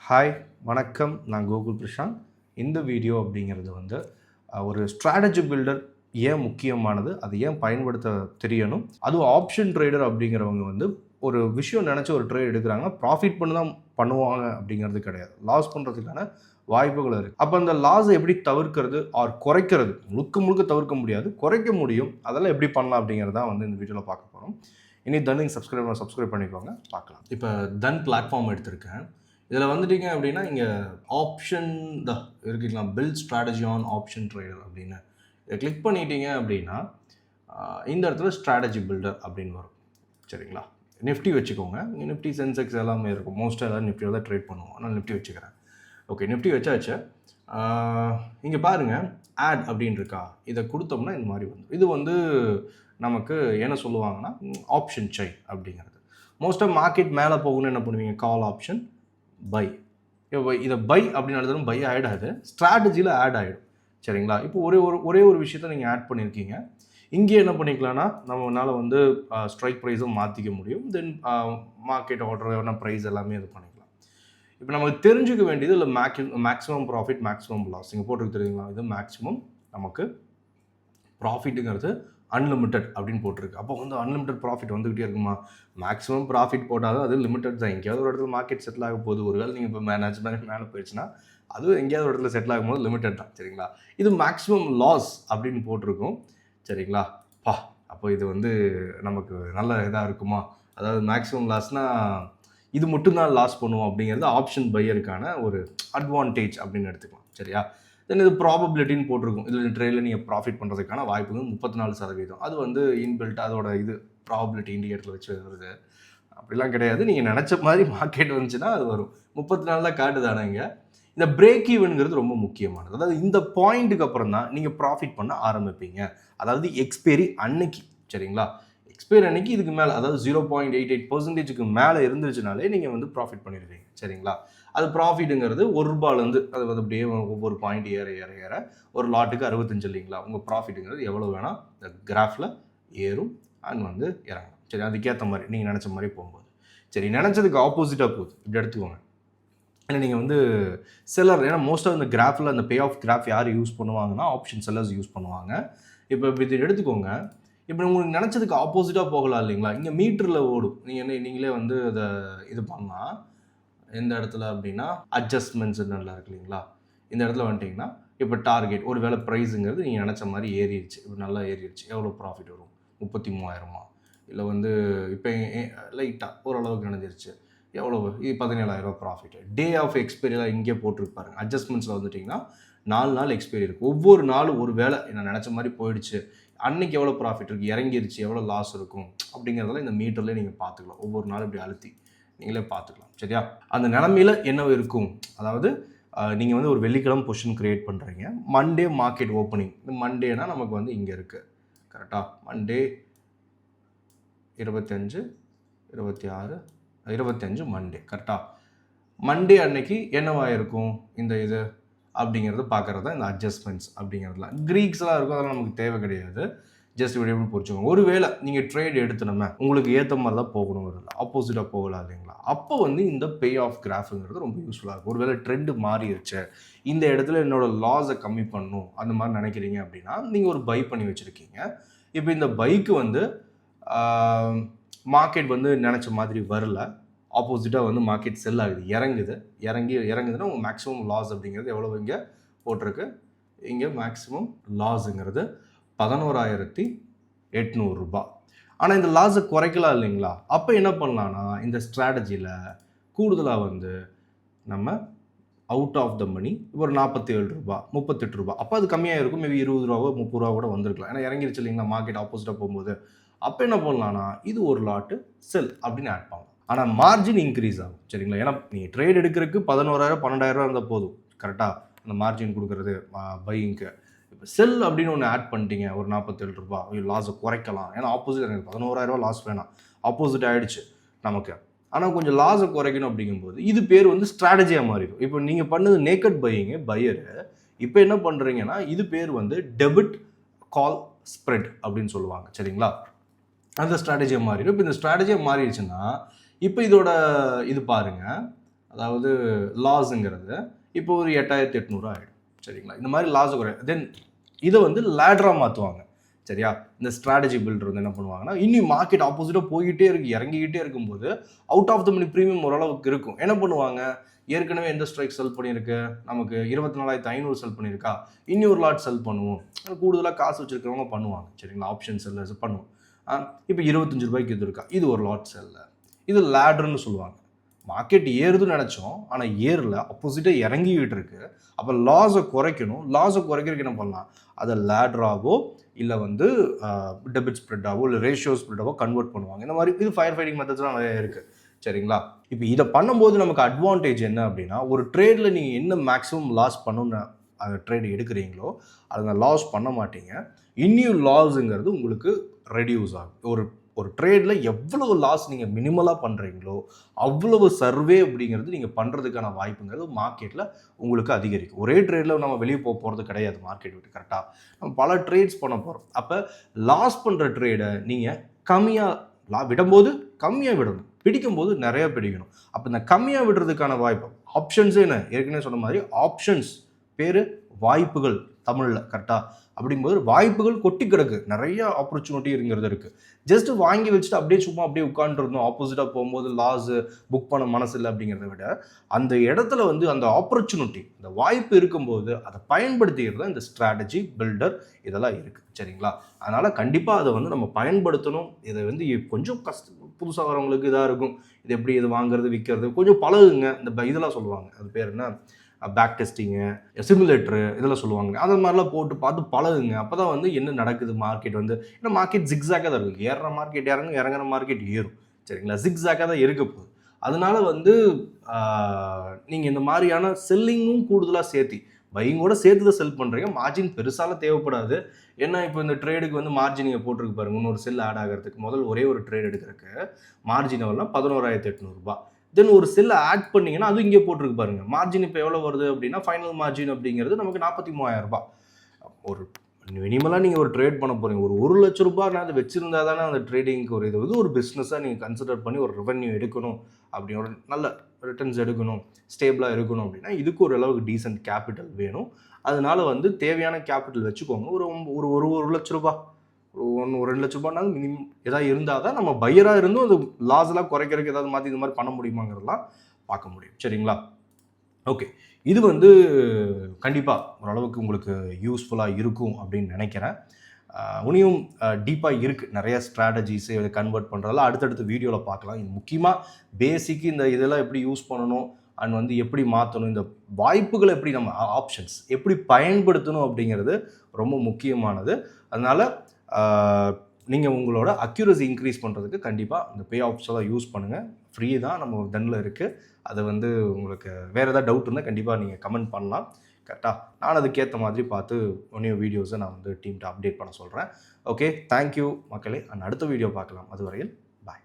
Hi வணக்கம். நான் கோகுல் பிரசாந்த். இந்த வீடியோ அப்படிங்கிறது ஒரு ஸ்ட்ராட்டஜி பில்டர் ஏன் முக்கியமானது, அது ஏன் பயன்படுத்த தெரியணும், அதுவும் ஆப்ஷன் ட்ரேடர் அப்படிங்கிறவங்க ஒரு விஷயம் நினச்சி ஒரு ட்ரேட் எடுக்கிறாங்கன்னா ப்ராஃபிட் பண்ணி தான் பண்ணுவாங்க அப்படிங்கிறது கிடையாது. லாஸ் பண்ணுறதுக்கான வாய்ப்புகள் இருக்குது. அப்போ அந்த லாஸை எப்படி தவிர்க்கிறது ஆர் குறைக்கிறது, முழுக்க முழுக்க தவிர்க்க முடியாது, குறைக்க முடியும். அதெல்லாம் எப்படி பண்ணலாம் அப்படிங்கிறதான் இந்த வீடியோவில் பார்க்க போகிறோம். இனி தன் சப்ஸ்கிரைப் பண்ணிக்கோங்க, பார்க்கலாம். இப்போ தன் பிளாட்ஃபார்ம் எடுத்திருக்கேன். இதில் வந்துட்டீங்க அப்படின்னா இங்கே ஆப்ஷன் இருக்குங்களா, build strategy on option trader அப்படின்னு இதை கிளிக் பண்ணிட்டீங்க அப்படின்னா இந்த இடத்துல ஸ்ட்ராட்டஜி பில்டர் அப்படின்னு வரும். சரிங்களா, நிஃப்டி வச்சுக்கோங்க. இங்கே நிஃப்டி சென்செக்ஸ் எல்லாமே இருக்கும். மோஸ்ட்டாக எல்லோரும் நிஃப்டியில் தான் ட்ரேட் பண்ணுவோம். நான் நிஃப்டி வச்சுக்கிறேன். ஓகே, நிஃப்டி வச்சாச்சு. இங்கே பாருங்கள், ஆட் அப்படின்னு இருக்கா, இதை கொடுத்தோம்னா இந்த மாதிரி இது நமக்கு என்ன சொல்லுவாங்கன்னா ஆப்ஷன் செயின் அப்படிங்கிறது. மோஸ்ட்டாக மார்க்கெட் மேலே போகணும்னு என்ன பண்ணுவீங்க, கால் ஆப்ஷன் பை. இதை பை அப்படின்னு எழுதுறோம், பை ஆகிடாது, ஸ்ட்ராட்டஜியில் ஆட் ஆகிடும். சரிங்களா, இப்போ ஒரே ஒரு விஷயத்த நீங்கள் ஆட் பண்ணியிருக்கீங்க. இங்கே என்ன பண்ணிக்கலாம்னா நம்மளால் ஸ்ட்ரைக் ப்ரைஸும் மாற்றிக்க முடியும். தென் மார்க்கெட் ஆர்டர் ப்ரைஸ் எல்லாமே இது பண்ணிக்கலாம். இப்போ நமக்கு தெரிஞ்சுக்க வேண்டியது இல்லை மேக்ஸிமம் ப்ராஃபிட் மேக்ஸிமம் லாஸ் இங்கே போட்டுருக்கு தெரியுங்களா. இது மேக்ஸிமம் நமக்கு ப்ராஃபிட்டுங்கிறது அன்லிமிட்டட் அப்படின்னு போட்டிருக்கு. அப்போ அன்லிமிட்டட் ப்ராஃபிட் வந்துகிட்டே இருக்குமா? மேக்ஸிமம் ப்ராஃபிட் போட்டாலும் அது லிமிட்டட் தான். எங்கேயாவது ஒரு இடத்துல மார்க்கெட் செட்டில் ஆக போகுது. ஒரு வேளை நீங்கள் இப்போ மேனேஜ்மெண்ட் மேலே போயிடுச்சுன்னா அதுவும் எங்கேயாவது ஒரு இடத்துல செட்டில் ஆகும்போது லிமிட்டட் தான். சரிங்களா, இது மேக்ஸிமம் லாஸ் அப்படின்னு போட்டிருக்கும். சரிங்களா, அப்போ இது நமக்கு நல்ல இதாக இருக்குமா? அதாவது மேக்ஸிமம் லாஸ்னால் இது மட்டும்தான் லாஸ் பண்ணுவோம் அப்படிங்கிறது ஆப்ஷன் பையருக்கான ஒரு அட்வான்டேஜ் அப்படின்னு எடுத்துக்கலாம். சரியா, தென் இது ப்ராபபிலிட்டின்னு போட்டிருக்கும். இதில் ட்ரேடில் நீங்கள் ப்ராஃபிட் பண்ணுறதுக்கான வாய்ப்புகள் 34%. அது இன்பில்ட் அதோட இது ப்ராபபிலிட்டி இண்டிகேட்டர் வச்சு வருது. அப்படிலாம் கிடையாது. நீங்கள் நினச்ச மாதிரி மார்க்கெட் வந்துச்சுன்னா அது வரும். 34 தான் காட்டுதானேங்க. இந்த பிரேக் ஈவனுங்கிறது ரொம்ப முக்கியமானது. அதாவது இந்த பாயிண்ட்டுக்கு அப்புறம் தான் நீங்கள் ப்ராஃபிட் பண்ண ஆரம்பிப்பீங்க. அதாவது எக்ஸ்பைரி அன்னைக்கு. சரிங்களா, எக்ஸ்பைரி அன்னைக்கு இதுக்கு மேலே, அதாவது 0.88% மேலே இருந்துச்சுனாலே நீங்கள் ப்ராஃபிட் பண்ணிடுவீங்க. சரிங்களா, அது ப்ராஃபிட்டுங்கிறது ₹1 அது அப்படியே ஒவ்வொரு பாயிண்ட் ஏற ஏற ஏற ஒரு லாட்டுக்கு 65 இல்லைங்களா. உங்கள் ப்ராஃபிட்டுங்கிறது எவ்வளோ வேணால் இந்த கிராஃபில் ஏறும் அண்ட் இறங்கும். சரி, அதுக்கேற்ற மாதிரி நீங்கள் நினச்ச மாதிரி போகும்போது. சரி, நினச்சதுக்கு ஆப்போசிட்டாக போகுது இப்படி எடுத்துக்கோங்க. ஏன்னா நீங்கள் செல்லர், ஏன்னா மோஸ்ட்டாக இந்த கிராஃபில் அந்த பே ஆஃப் கிராஃப் யார் யூஸ் பண்ணுவாங்கன்னா ஆப்ஷன் செல்லர்ஸ் யூஸ் பண்ணுவாங்க. இப்போ இது எடுத்துக்கோங்க. இப்போ உங்களுக்கு நினச்சதுக்கு ஆப்போசிட்டாக போகலாம் இல்லைங்களா. இங்கே மீட்டரில் ஓடும். நீங்களே அதை இது பண்ணால் எந்த இடத்துல அப்படின்னா அட்ஜஸ்ட்மெண்ட்ஸ் நல்லா இருக்கு இல்லைங்களா. இந்த இடத்துல வந்துட்டிங்கன்னா இப்போ டார்கெட் ஒரு வேளை ப்ரைஸுங்கிறது நீங்கள் நினச்ச மாதிரி ஏறிடுச்சு. இப்போ நல்லா ஏறிடுச்சு. எவ்வளோ ப்ராஃபிட் வரும்? 33,000 இல்லை இப்போ லைட்டாக ஓரளவுக்கு நினைஞ்சிருச்சு. எவ்வளவு? இது 17,000 ப்ராஃபிட். டே ஆஃப் எக்ஸ்பைரியெலாம் இங்கே போட்டிருப்பாருங்க. அட்ஜஸ்ட்மெண்ட்ஸில் வந்துட்டிங்கன்னா 4 நாள் எக்ஸ்பைரி இருக்குது. ஒவ்வொரு நாளும் ஒரு வேளை என்ன நினச்ச மாதிரி போயிடுச்சு, அன்னைக்கு எவ்வளோ ப்ராஃபிட் இருக்குது, இறங்கிருச்சு, எவ்வளோ லாஸ் இருக்கும் அப்படிங்கிறதெல்லாம் இந்த மீட்டர்லேயே நீங்கள் பார்த்துக்கலாம். ஒவ்வொரு நாளும் இப்படி அழுத்தி நீங்களே பார்த்துக்கலாம். சரியா, அந்த நிலமையில் என்ன இருக்கும், அதாவது நீங்கள் ஒரு வெள்ளிக்கிழமை பொசிஷன் க்ரியேட் பண்ணுறீங்க. Monday market opening. இந்த மண்டேனா நமக்கு இங்கே இருக்குது. கரெக்டாக மண்டே 25, 26, 25 மண்டே. கரெக்டாக மண்டே அன்னைக்கு என்னவாக இருக்கும் இந்த இது அப்படிங்கிறத பார்க்குறது தான் இந்த அட்ஜஸ்ட்மெண்ட்ஸ் அப்படிங்கிறதுலாம். க்ரீக்ஸ்லாம் இருக்கும், அதெல்லாம் நமக்கு தேவை கிடையாது. ஜஸ்ட் இப்படி எப்படி புரிச்சுக்கோங்க. ஒருவேளை நீங்கள் ட்ரேட் எடுத்துனோமே உங்களுக்கு ஏற்ற மாதிரி தான் போகணும், இல்லை ஆப்போசிட்டாக போகலாம் இல்லைங்களா. அப்போ இந்த பே ஆஃப் கிராஃபுங்கிறது ரொம்ப யூஸ்ஃபுல்லாக இருக்கும். ஒருவேளை ட்ரெண்டு மாறிடுச்சு, இந்த இடத்துல என்னோட லாஸை கம்மி பண்ணணும் அந்த மாதிரி நினைக்கிறீங்க அப்படின்னா நீங்கள் ஒரு பை பண்ணி வச்சுருக்கீங்க. இப்போ இந்த பைக்கு மார்க்கெட் நினச்ச மாதிரி வரல, ஆப்போசிட்டாக மார்க்கெட் செல் ஆகுது, இறங்குதுன்னா உங்கள் மேக்ஸிமம் லாஸ் அப்படிங்கிறது எவ்வளோ இங்கே போட்டிருக்கு. இங்கே மேக்ஸிமம் லாஸுங்கிறது 11,800. ஆனால் இந்த லாஸை குறைக்கலாம் இல்லைங்களா. அப்போ என்ன பண்ணலான்னா இந்த ஸ்ட்ராட்டஜியில் கூடுதலாக நம்ம அவுட் ஆஃப் த மணி இப்போ ஒரு ₹47, ₹38. அப்போ அது கம்மியாக இருக்கும். மேபி ₹20, ₹30 கூட வந்திருக்கலாம். ஏன்னா இறங்கிருச்சு இல்லைங்களா மார்க்கெட் ஆப்போசிட்டாக போகும்போது. அப்போ என்ன பண்ணலான்னா இது ஒரு லாட்டு செல் அப்படின்னு ஆட் பண்ணலாம். ஆனால் மார்ஜின் இன்க்ரீஸ் ஆகும். சரிங்களா, ஏன்னா நீங்கள் ட்ரேட் எடுக்கிறதுக்கு 11,000 12,000 இருந்தால் போதும். கரெக்டாக அந்த மார்ஜின் கொடுக்குறது பையிங்க்கு. இப்போ செல் அப்படின்னு ஒன்று ஆட் பண்ணிட்டீங்க, ஒரு ₹47 லாஸை குறைக்கலாம். ஏன்னா ஆப்போசிட் எனக்கு 11,000 லாஸ் வேணாம், ஆப்போசிட் ஆகிடுச்சு நமக்கு. ஆனால் கொஞ்சம் லாஸை குறைக்கணும் அப்படிங்கும்போது இது பேர் ஸ்ட்ராட்டஜியாக மாறிடும். இப்போ நீங்கள் பண்ணது நேக்கட் பையிங்கு பையரு. இப்போ என்ன பண்ணுறீங்கன்னா இது பேர் டெபிட் கால் ஸ்ப்ரெட் அப்படின்னு சொல்லுவாங்க. சரிங்களா, அந்த ஸ்ட்ராட்டஜியாக மாறிடும். இப்போ இந்த ஸ்ட்ராட்டஜியாக மாறிடுச்சுன்னா இப்போ இதோட இது பாருங்கள், அதாவது லாஸுங்கிறது இப்போ ஒரு 8800 ஆகிடும். சரிங்களா? இந்த மாதிரி லாஸை குறையும். தென் இதை வந்து லேடராக மாற்றுவாங்க. சரியா? இந்த ஸ்ட்ராட்டஜி பில்டர் வந்து என்ன பண்ணுவாங்கன்னா, இன்னும் மார்க்கெட் ஆப்போசிட்டாக போய்கிட்டே இருக்குது, இறங்கிக்கிட்டே இருக்கும்போது out of the money premium ஓரளவுக்கு இருக்கும். என்ன பண்ணுவாங்க, ஏற்கனவே எந்த ஸ்ட்ரைக் செல் பண்ணியிருக்கு, நமக்கு 24,500 செல் பண்ணியிருக்கா, இன்னொரு லாட் செல் பண்ணுவோம். கூடுதலாக காசு வச்சுருக்கிறவங்க பண்ணுவாங்க. சரிங்களா? ஆப்ஷன் செல்லர்ஸ் பண்ணுவோம். இப்போ 25 ரூபாய்க்கு இது இருக்கா, இது ஒரு லாட் செல்ல. இது லேடர்னு சொல்லுவாங்க. மார்க்கெட் ஏறுதுன்னு நினச்சோம், ஆனால் ஏறல, ஆப்போசிட்டாக இறங்கிக்கிட்டு இருக்கு. அப்போ லாஸை குறைக்கணும். லாஸை குறைக்கிறதுக்கு என்ன பண்ணலாம், அதை லேடராகவோ இல்லை வந்து டெபிட் ஸ்ப்ரெட்டாவோ இல்லை ரேஷியோ ஸ்ப்ரெட்டாவோ கன்வெர்ட் பண்ணுவாங்க. இந்த மாதிரி இது ஃபயர் ஃபைட்டிங் மெத்தட்ஸ்லாம் நிறைய இருக்குது. சரிங்களா? இப்போ இதை பண்ணும்போது நமக்கு அட்வான்டேஜ் என்ன அப்படின்னா, ஒரு ட்ரேடில் நீங்கள் என்ன மேக்ஸிமம் லாஸ் பண்ணணும்னு அந்த ட்ரேடு எடுக்கிறீங்களோ அதை லாஸ் பண்ண மாட்டீங்க. இன்னியும் லாஸுங்கிறது உங்களுக்கு ரெடியூஸ் ஆகும். ஒரு ட்ரேடில் எவ்வளவு லாஸ் நீங்கள் மினிமலாக பண்ணுறீங்களோ அவ்வளவு சர்வே அப்படிங்கிறது நீங்கள் பண்ணுறதுக்கான வாய்ப்புங்கிறது மார்க்கெட்டில் உங்களுக்கு அதிகரிக்கும். ஒரே ட்ரேடில் நம்ம வெளியே போகிறது கிடையாது மார்க்கெட் விட்டு. கரெக்டாக நம்ம பல ட்ரேட்ஸ் பண்ண போகிறோம். அப்போ லாஸ் பண்ணுற ட்ரேடை நீங்கள் கம்மியாக விடும்போது கம்மியாக விடணும், பிடிக்கும்போது நிறையா பிடிக்கணும். அப்போ இந்த கம்மியாக விடுறதுக்கான வாய்ப்பு ஆப்ஷன்ஸே என்ன ஏற்கனவே சொன்ன மாதிரி ஆப்ஷன்ஸ் பேர் வாய்ப்புகள் தமிழில். கரெக்டாக? அப்படிங்கும்போது வாய்ப்புகள் கொட்டி கிடக்கு, நிறைய ஆப்பர்ச்சுனிட்டிங்கிறது இருக்குது. ஜஸ்ட் வாங்கி வச்சுட்டு அப்படியே உட்காந்துருந்தோம், ஆப்போசிட்டாக போகும்போது லாஸு புக் பண்ண மனசு இல்லை அப்படிங்கிறத விட அந்த இடத்துல வந்து அந்த ஆப்பர்ச்சுனிட்டி, அந்த வாய்ப்பு இருக்கும்போது அதை பயன்படுத்திக்கிறது தான் இந்த ஸ்ட்ராட்டஜி பில்டர் இதெல்லாம் இருக்குது. சரிங்களா? அதனால் கண்டிப்பாக அதை வந்து நம்ம பயன்படுத்தணும். இதை வந்து கொஞ்சம் புதுசாக வரவங்களுக்கு இதாக இருக்கும், இது எப்படி இது வாங்குறது விற்கிறது கொஞ்சம் பழகுங்க. இந்த இதெல்லாம் சொல்லுவாங்க, அது பேர் என்ன, பேக் டெஸ்டிங்கு, சிமுலேட்டரு இதெல்லாம் சொல்லுவாங்க. அந்த மாதிரிலாம் போட்டு பார்த்து பழகுங்க. அப்போ தான் வந்து என்ன நடக்குது மார்க்கெட் வந்து, ஏன்னா மார்க்கெட் ஜிக்ஸாக்காக தான் இருக்குது. ஏறுற மார்க்கெட் இறங்கும், இறங்குற மார்க்கெட் ஏறும். சரிங்களா? ஜிக்ஸாக்காக தான் இருக்க போகுது. அதனால வந்து நீங்கள் இந்த மாதிரியான செல்லிங்கும் கூடுதலாக சேர்த்தி பையிங்கோட சேர்த்து தான் செல் பண்ணுறீங்க. மார்ஜின் பெருசாலாம் தேவைப்படாது. ஏன்னா இப்போ இந்த ட்ரேடுக்கு வந்து மார்ஜின் நீங்கள் போட்டிருக்கு பாருங்க, இன்னொரு செல் ஆட் ஆகிறதுக்கு முதல் ஒரே ஒரு ட்ரேட் எடுக்கிறதுக்கு மார்ஜின் எவ்வளோ, 11,800 தென் ஒரு செல்லை ஆட் பண்ணிங்கன்னா அது இங்கே போட்டிருக்கு பாருங்கள். மார்ஜின் இப்போ எவ்வளோ வருது அப்படின்னா, ஃபைனல் மார்ஜின் அப்படிங்கிறது நமக்கு 43,000 ஒரு மினிமலாக நீங்கள் ஒரு ட்ரேட் பண்ண போகிறீங்க. ஒரு 1,00,000 ரூபாய் நான் அதை வச்சுருந்தா தானே அந்த ட்ரேடிங்க்கு ஒரு இது வந்து ஒரு பிஸ்னஸாக நீங்கள் கன்சிடர் பண்ணி ஒரு ரெவென்யூ எடுக்கணும் அப்படின்னு, ஒரு நல்ல ரிட்டர்ன்ஸ் எடுக்கணும், ஸ்டேபிளாக இருக்கணும் அப்படின்னா இதுக்கு ஒரு அளவுக்கு டீசென்ட் கேபிட்டல் வேணும். அதனால வந்து தேவையான கேபிட்டல் வச்சுக்கோங்க. ஒரு 1,00,000 ரூபாய், ஒரு 2 லட்ச ரூபாய்னாலும் மினிமம் ஏதாவது இருந்தால் தான் நம்ம பையராக இருந்தும் அந்த லாஸ்லாம் குறைக்கிறதுக்கு ஏதாவது மாற்றி இந்த மாதிரி பண்ண முடியுமாங்கிறதெல்லாம் பார்க்க முடியும். சரிங்களா? ஓகே, இது வந்து கண்டிப்பாக ஓரளவுக்கு உங்களுக்கு யூஸ்ஃபுல்லாக இருக்கும் அப்படின்னு நினைக்கிறேன். இனியும் டீப்பாக இருக்குது நிறைய ஸ்ட்ராட்டஜிஸு இதை கன்வெர்ட் பண்ணுறதெல்லாம் அடுத்தடுத்த வீடியோவில் பார்க்கலாம். இது முக்கியமாக பேசிக்கு இந்த இதெல்லாம் எப்படி யூஸ் பண்ணணும் அண்ட் வந்து எப்படி மாற்றணும், இந்த வாய்ப்புகளை எப்படி நம்ம ஆப்ஷன்ஸ் எப்படி பயன்படுத்தணும் அப்படிங்கிறது ரொம்ப முக்கியமானது. அதனால் நீங்கள் உங்களோட அக்யூரசி இன்க்ரீஸ் பண்ணுறதுக்கு கண்டிப்பாக இந்த பே ஆப்ஷன்லாம் யூஸ் பண்ணுங்கள். ஃப்ரீ தான், நம்ம டன்னில் இருக்குது. அதை வந்து உங்களுக்கு வேறு ஏதாவது டவுட் இருந்தால் கண்டிப்பாக நீங்கள் கமெண்ட் பண்ணலாம். கரெக்டாக? நான் அதுக்கேற்ற மாதிரி பார்த்து ஒன்றைய வீடியோஸை நான் வந்து டீம்கிட்ட அப்டேட் பண்ண சொல்கிறேன். ஓகே, தேங்க்யூ மக்களே. அண்ட் அடுத்த வீடியோ பார்க்கலாம். அதுவரையில் பாய்.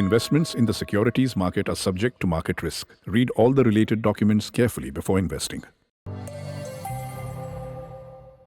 Investments in the securities market are subject to market risk. Read all the related documents carefully before investing.